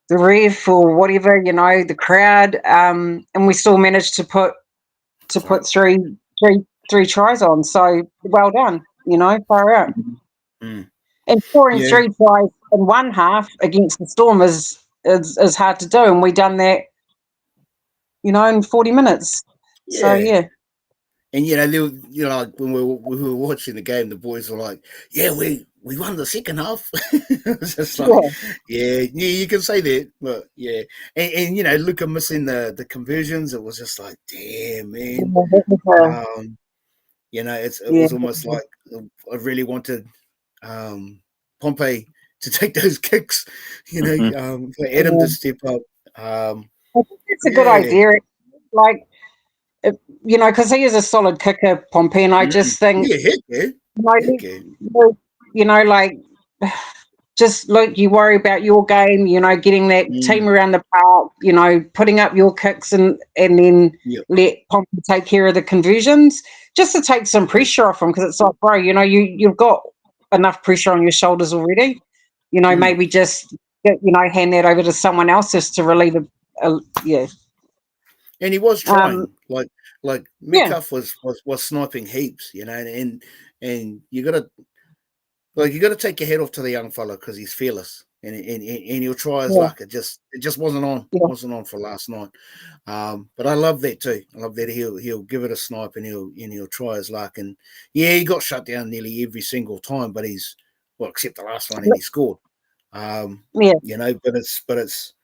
the ref or whatever, the crowd, and we still managed to put three tries on. So well done, far out. And scoring 3 tries in one half against the Storm is hard to do, and we done that, in 40 minutes. So yeah. And like when we were watching the game, the boys were like, "Yeah, we won the second half." It's just like, yeah, you can say that, but yeah, and Luka missing the conversions, it was just like, damn, man. It was almost like I really wanted Pompey to take those kicks, for Adam to step up. I think it's a good idea. Like, you know, because he is a solid kicker, Pompey, and I just think, heck yeah. you know, like, just look, you worry about your game, you know, getting that team around the park, you know, putting up your kicks and then let Pompey take care of the conversions, just to take some pressure off him, because it's like, bro, you know, you've got enough pressure on your shoulders already, you know, maybe just, you know, hand that over to someone else just to relieve And he was trying, like Metcalf was sniping heaps, you know, and you gotta take your head off to the young fella because he's fearless, and he'll try his luck. It just wasn't on for last night. But I love that too. I love that he'll give it a snipe and he'll try his luck. And yeah, he got shut down nearly every single time, but except the last one, and he scored. You know, but it's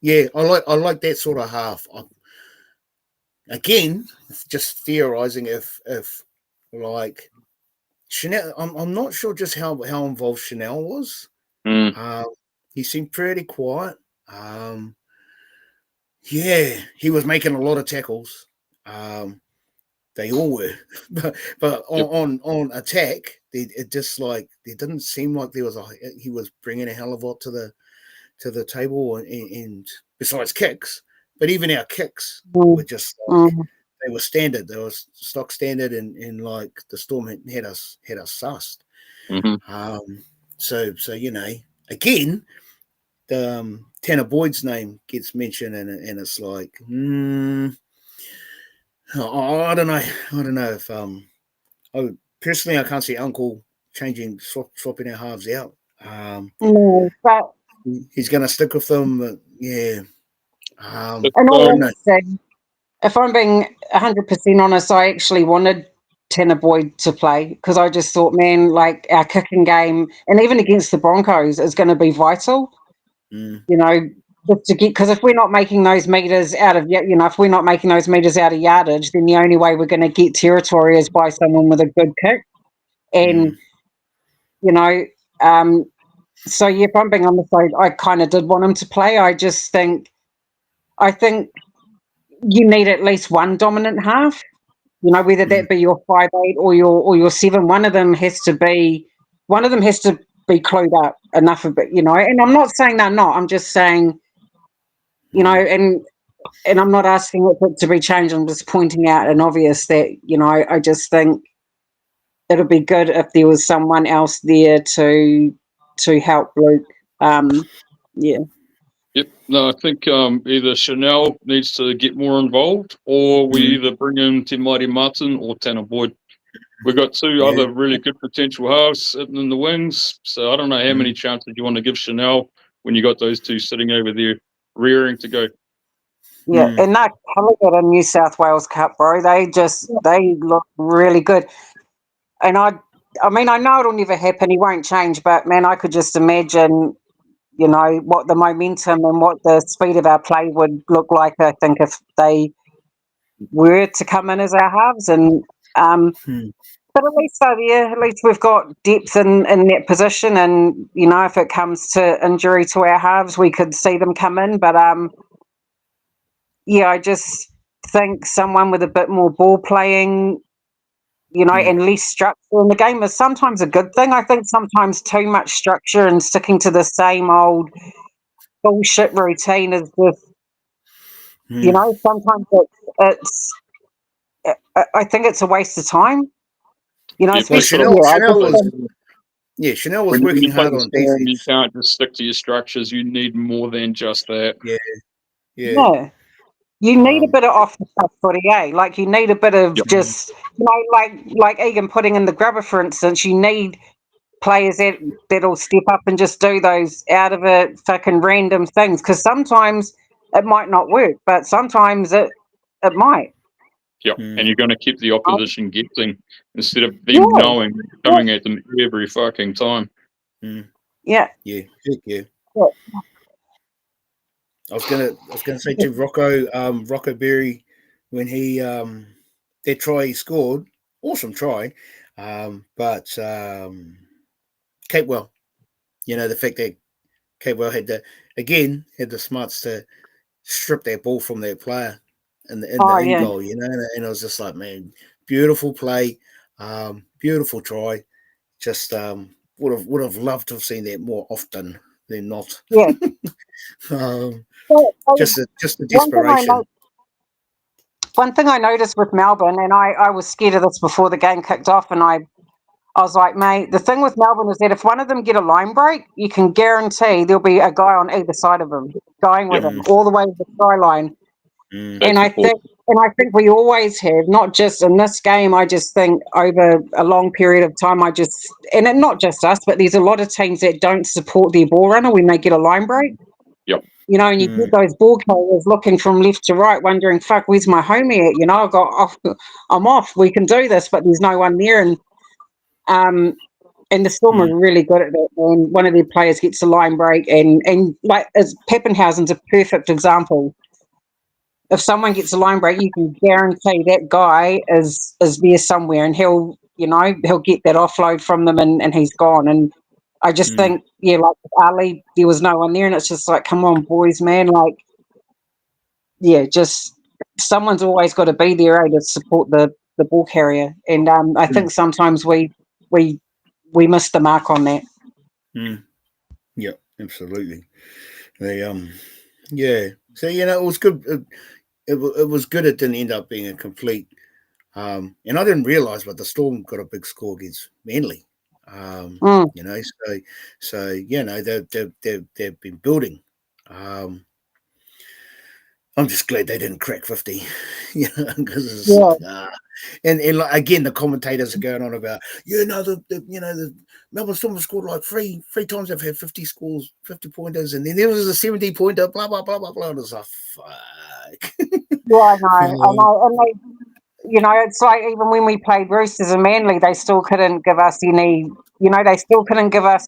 I like that sort of half. Again, it's just theorizing if like Chanel, I'm not sure just how involved Chanel was. He seemed pretty quiet. He was making a lot of tackles. They all were, but on attack, it just like it didn't seem like he was bringing a hell of a lot to the table, and besides kicks, but even our kicks were just like they were standard. They were stock standard, and like the Storm had us sussed. So you know, again, the Tanner Boyd's name gets mentioned, and it's like, I don't know if personally I can't see Uncle swapping our halves out. but He's going to stick with them, but yeah. And all honesty, if I'm being 100% honest, I actually wanted Tanner Boyd to play because I just thought, man, like our kicking game, and even against the Broncos, is going to be vital. You know, just to get, because if we're not making those meters out of, you know, if we're not making those meters out of yardage, then the only way we're going to get territory is by someone with a good kick. And you know, so yeah, if I'm being honest, I kind of did want him to play. I think you need at least one dominant half. You know, whether that be your 5'8" or your 7, one of them has to be clued up enough of it, you know. And I'm not saying they're not. I'm just saying, you know, and I'm not asking it to be changed. I'm just pointing out an obvious that, you know, I just think it'll be good if there was someone else there to help Luke. Yeah. Yep. No, I think either Chanel needs to get more involved, or we either bring in Te Mighty Martin or Tanner Boyd. We've got two other really good potential halves sitting in the wings, so I don't know how many chances you want to give Chanel when you got those two sitting over there rearing to go. Yeah, and that Calicut in New South Wales Cup, bro, they look really good. And I mean, I know it'll never happen, he won't change, but man, I could just imagine, you know, what the momentum and what the speed of our play would look like, I think, if they were to come in as our halves. And but at least at least we've got depth in that position, and you know, if it comes to injury to our halves, we could see them come in. But yeah, I just think someone with a bit more ball playing, you know, and less structure in the game is sometimes a good thing. I think sometimes too much structure and sticking to the same old bullshit routine is just, you know, sometimes I think it's a waste of time. You know, especially Chanel was when working you play hard the on Storm, you defense. can't just stick to your structures. You need more than just that. Yeah. You need a bit of off the cuff footy, eh? Like you need a bit of just, you know, like Egan putting in the grubber, for instance. You need players that'll step up and just do those out of it fucking random things, because sometimes it might not work, but sometimes it might. Yeah, and you're going to keep the opposition guessing instead of them knowing coming at them every fucking time. Yeah. I was gonna say to Rocco Berry, when he that try he scored, awesome try, but Capewell, you know, the fact that Capewell had the smarts to strip that ball from that player, in the end goal, you know, and I was just like, man, beautiful play, beautiful try. Just would have loved to have seen that more often than not. Yeah. Just the desperation. One thing I noticed with Melbourne, and I was scared of this before the game kicked off, and I was like, mate, the thing with Melbourne is that if one of them get a line break, you can guarantee there'll be a guy on either side of them going with him all the way to the try line. And I think we always have, not just in this game. I just think over a long period of time, and not just us, but there's a lot of teams that don't support their ball runner when they get a line break. Yep. You know, and you get those ball carriers looking from left to right, wondering, "Fuck, where's my homie at?" You know, I'm off. We can do this, but there's no one there, and the Storm are really good at that. And one of their players gets a line break, and like as Pappenhausen's a perfect example. If someone gets a line break, you can guarantee that guy is there somewhere, and he'll get that offload from them, and he's gone. And I just think, like with Ali, there was no one there, and it's just like, come on, boys, man, like, just someone's always got to be there to support the ball carrier, and I think sometimes we miss the mark on that. Yeah, absolutely. They So it was good. It was good. It didn't end up being a complete. And I didn't realise, but the Storm got a big score against Manly. So they've been building. I'm just glad they didn't crack 50, because it's like, and like, again, the commentators are going on about, the Melbourne Storm have scored like three times. They've had 50 scores, 50 pointers, and then there was a 70 pointer, blah blah blah blah blah. And it's like, fuck. Yeah, I know, and they, it's like even when we played Roosters and Manly, they still couldn't give us any. They still couldn't give us.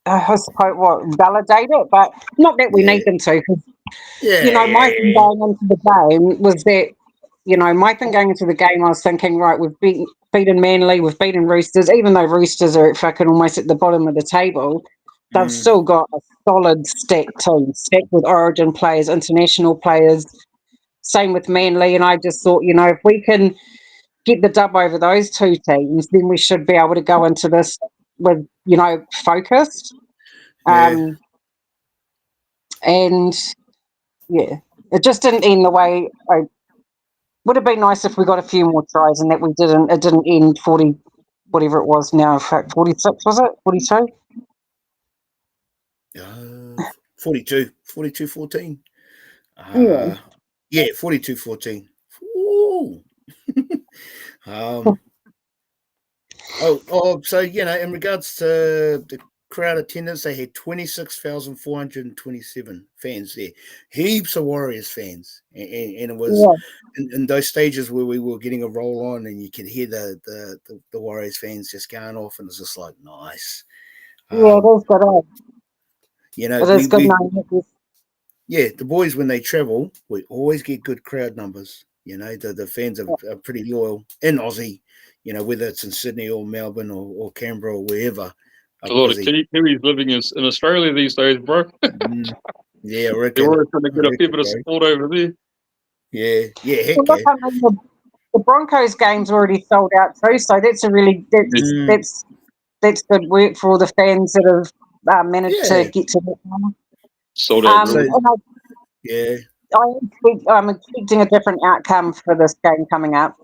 I suppose validate it, but not that we need them to. My thing going into the game was that, my thing going into the game, I was thinking, right, we've beaten Manly, we've beaten Roosters, even though Roosters are fucking almost at the bottom of the table, they've still got a solid stacked team, stacked with Origin players, international players. Same with Manly, and I just thought, if we can get the dub over those two teams, then we should be able to go into this with, focused. And it just didn't end the way I would have been nice if we got a few more tries, and that we didn't. It didn't end 40, whatever it was now. 46 was it? 42? 42-14. 42-14. Ooh. So in regards to the crowd attendance, they had 26,427 fans there. Heaps of Warriors fans, and it was in those stages where we were getting a roll on, and you could hear the Warriors fans just going off, and it's just like nice. It is good. It is good. The boys, when they travel, we always get good crowd numbers. The fans are pretty loyal in Aussie. Whether it's in Sydney or Melbourne or Canberra or wherever. A lot of Kiwis living in Australia these days, bro. Yeah, I reckon. They're always trying to get a fair bit of support over there. Yeah, heck the Broncos game's already sold out too, so that's that's good work for all the fans that have managed to get to that one. Sold out. I'm expecting a different outcome for this game coming up.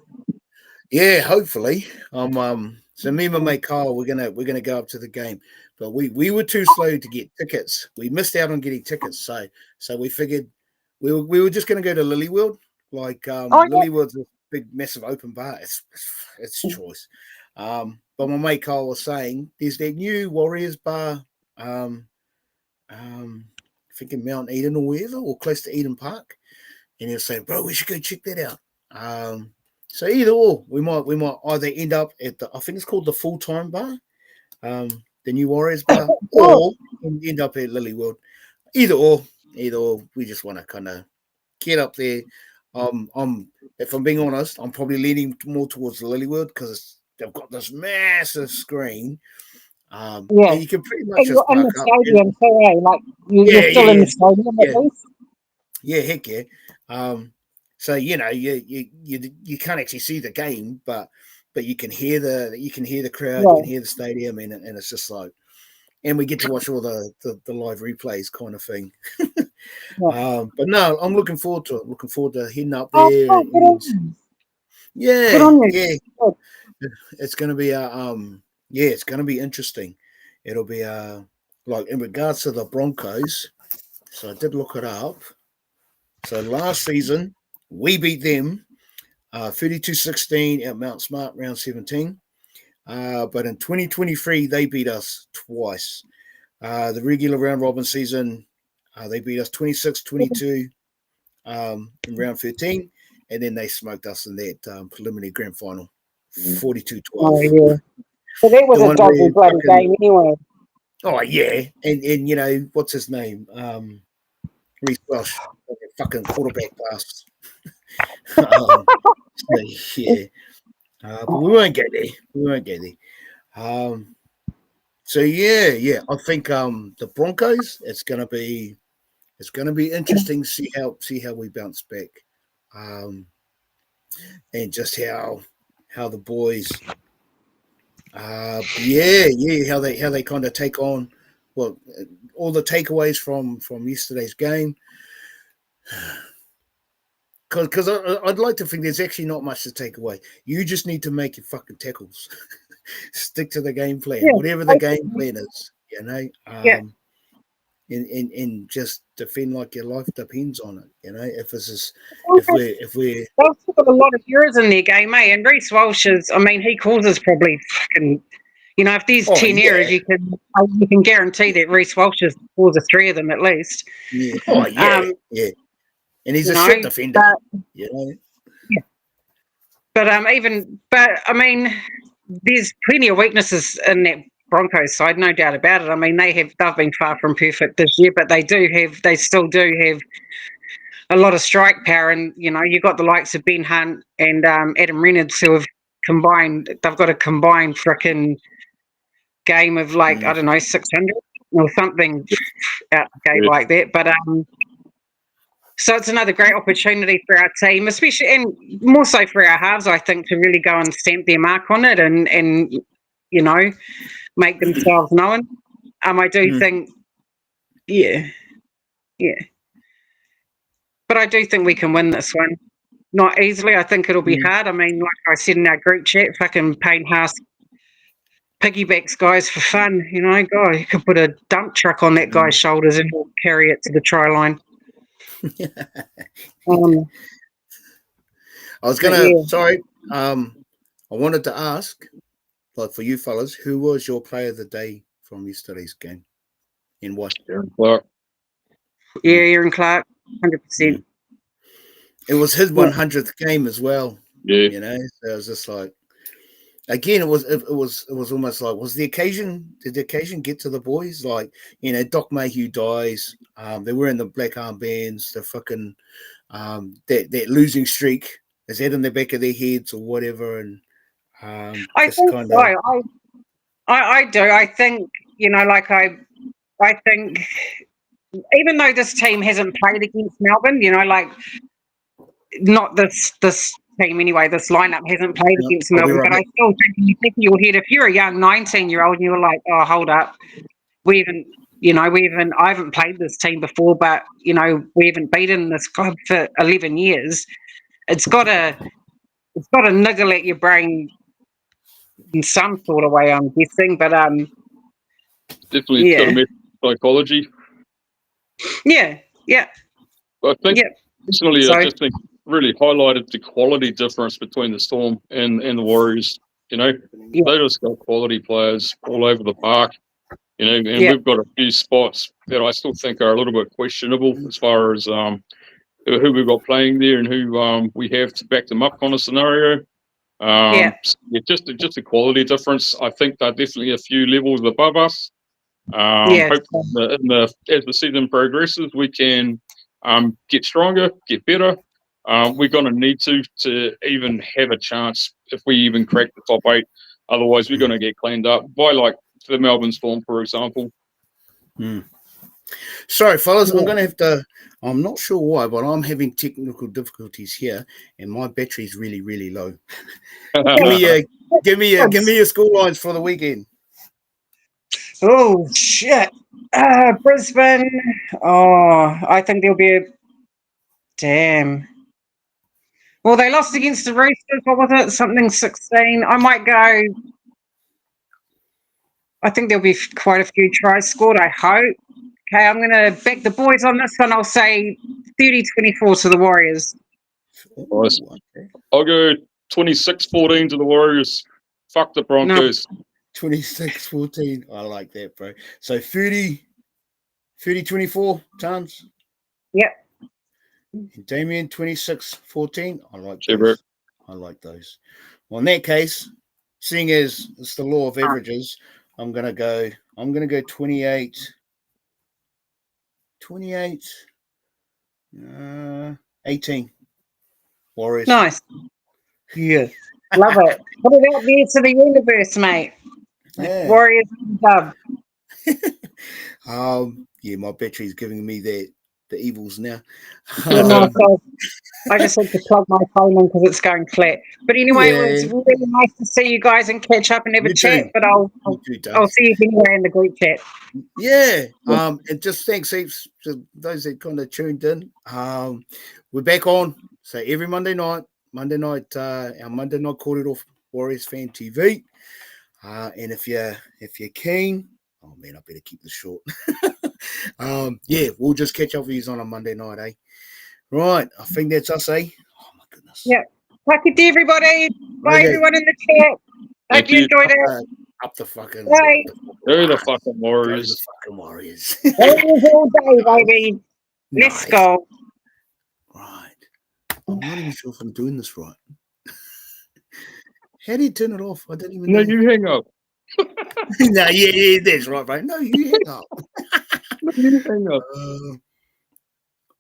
Yeah, hopefully. So me and my mate Kyle, we're gonna go up to the game, but we were too slow to get tickets. We missed out on getting tickets, so we figured we were just gonna go to Lily World. Like Lily World's a big, massive open bar. It's choice. But my mate Kyle was saying there's that new Warriors bar. I think in Mount Eden or wherever, or close to Eden Park, and he was saying, bro, we should go check that out. So either or, we might either end up at I think it's called the Full-Time Bar, the new Warriors bar, or end up at Lily World. Either or, we just want to kind of get up there. If I'm being honest, I'm probably leaning more towards the Lily World because they've got this massive screen. And you can pretty much just in the stadium, like you're still in the stadium at least. Yeah, heck yeah. So you know, you can't actually see the game, but you can hear the crowd, you Yeah. can hear the stadium, and it's just like, and we get to watch all the live replays kind of thing. Yeah. But no, I'm looking forward to it. Looking forward to heading up Oh, there, cool. Good and on you. Good yeah, on you. yeah, Good. it's gonna be yeah, it's gonna be interesting. It'll be like in regards to the Broncos. So I did look it up. So last season we beat them 32-16 at Mount Smart round 17. But in 2023 they beat us twice. The regular round robin season they beat us 26-22 in round 13, and then they smoked us in that preliminary grand final 42-12. Oh, yeah. So that was The a one where dodgy bloody fucking, game anyway. oh yeah, and you know what's his name, Reece Welsh, fucking quarterback pass. So, yeah, but we won't get there. We won't get there. So yeah, I think the Broncos, it's gonna be interesting to see how we bounce back, and just how the boys, how they kind of take on, well, all the takeaways from yesterday's game. Because I'd like to think there's actually not much to take away. You just need to make your fucking tackles. Stick to the game plan, Yeah. whatever the game plan is, you know. Yeah. And just defend like your life depends on it, you know. If we're They've still got a lot of errors in their game, eh? And Reece Walsh is, I mean, he causes probably fucking, you know, if there's oh 10 errors, yeah, you can guarantee that Reece Walsh is causes 3 of them at least. yeah, oh yeah, Um, yeah, and he's you a know, shit defender, you know. but I mean, there's plenty of weaknesses in that Broncos side, no doubt about it. I mean, they've been far from perfect this year, but they still do have a lot of strike power, and you know, you got the likes of Ben Hunt and Adam Reynolds who have combined. They've got a combined frickin' game of like I don't know 600 or something out the gate like that. But so it's another great opportunity for our team, especially and more so for our halves, I think, to really go and stamp their mark on it and you know make themselves known. I do think, yeah. But I do think we can win this one. Not easily. I think it'll be hard. I mean, like I said in our group chat, fucking Payne Haas piggybacks guys for fun. You know, God, you could put a dump truck on that guy's shoulders and he'll carry it to the try line. I was gonna, sorry, I wanted to ask, like for you fellas, who was your player of the day from yesterday's game? In what? Aaron Clark. Yeah, Aaron Clark, 100%. It was his 100th game as well. Yeah, you know, so it was just like, again, it was almost like, did the occasion get to the boys? Like, you know, Doc Mayhew dies. They were in the black armbands. The fucking that losing streak, is that in the back of their heads or whatever? And I think so. I do. I think, you know, like I think even though this team hasn't played against Melbourne, you know, like not this team anyway, this lineup hasn't played against Melbourne, but I still think you think in your head, if you're a young 19-year-old and you're like, oh, hold up, I haven't played this team before, but you know, we haven't beaten this club for 11 years. It's got to niggle at your brain in some sort of way, I'm guessing, but definitely got a mess of psychology. Yeah. I think personally, I just think really highlighted the quality difference between the Storm and the Warriors. You know, they just got quality players all over the park. You know, and we've got a few spots that I still think are a little bit questionable as far as who we've got playing there and who we have to back them up kind of scenario. Just a quality difference. I think they're definitely a few levels above us. Hopefully, as the season progresses, we can get stronger, get better. We're going to need to even have a chance if we even crack the top 8. Otherwise, we're going to get cleaned up by like the Melbourne Storm, for example. Sorry, fellas, I'm Yeah. going to have to. I'm not sure why, but I'm having technical difficulties here, and my battery's really, really low. Give me your school lines for the weekend. Oh shit. Brisbane. Oh, I think there'll be a damn. Well, they lost against the Roosters. What was it? Something 16. I might go. I think there'll be quite a few tries scored. I hope. Okay, I'm going to back the boys on this one. I'll say 30-24 to the Warriors. Nice. Okay. I'll go 26-14 to the Warriors. Fuck the Broncos. 26-14. I like that, bro. So 30-24 tons. Yep. And Damien 26-14. I like Sure, those. I like those. Well, in that case, seeing as it's the law of averages, I'm gonna go 28. 18. Warriors. Nice. Yeah. Love it. Put it out there to the universe, mate. Yeah. Warriors dub. Yeah, my battery's giving me the evils now. Yeah, no, so I just had to plug my phone in because it's going flat. But anyway, it was really nice to see you guys and catch up and have a chat. Too. But I'll see you anyway in the group chat. Yeah. And just thanks heaps to those that kind of tuned in. We're back on. So every Monday night, our Monday night Kōrero Warriors Fan TV. And if you're keen, oh man, I better keep this short. Yeah, we'll just catch up with you on a Monday night, eh? Right, I think that's us, eh? Oh my goodness. Yeah. Thank you to everybody. Bye, everyone in the chat. Hope you enjoyed it. Up the fucking. Bye. They're the fucking Warriors. The fucking Warriors. Warriors all day, baby. Let's go. Right. I'm not even sure if I'm doing this right. How do you turn it off? I don't even know. No, you hang up. No, yeah, that's right, bro. No, you hang up. No, you hang up.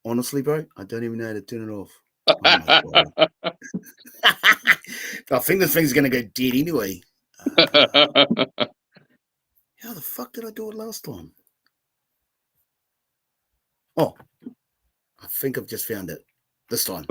Honestly, bro, I don't even know how to turn it off. Oh my God. I think this thing's going to go dead anyway. How the fuck did I do it last time? Oh, I think I've just found it this time.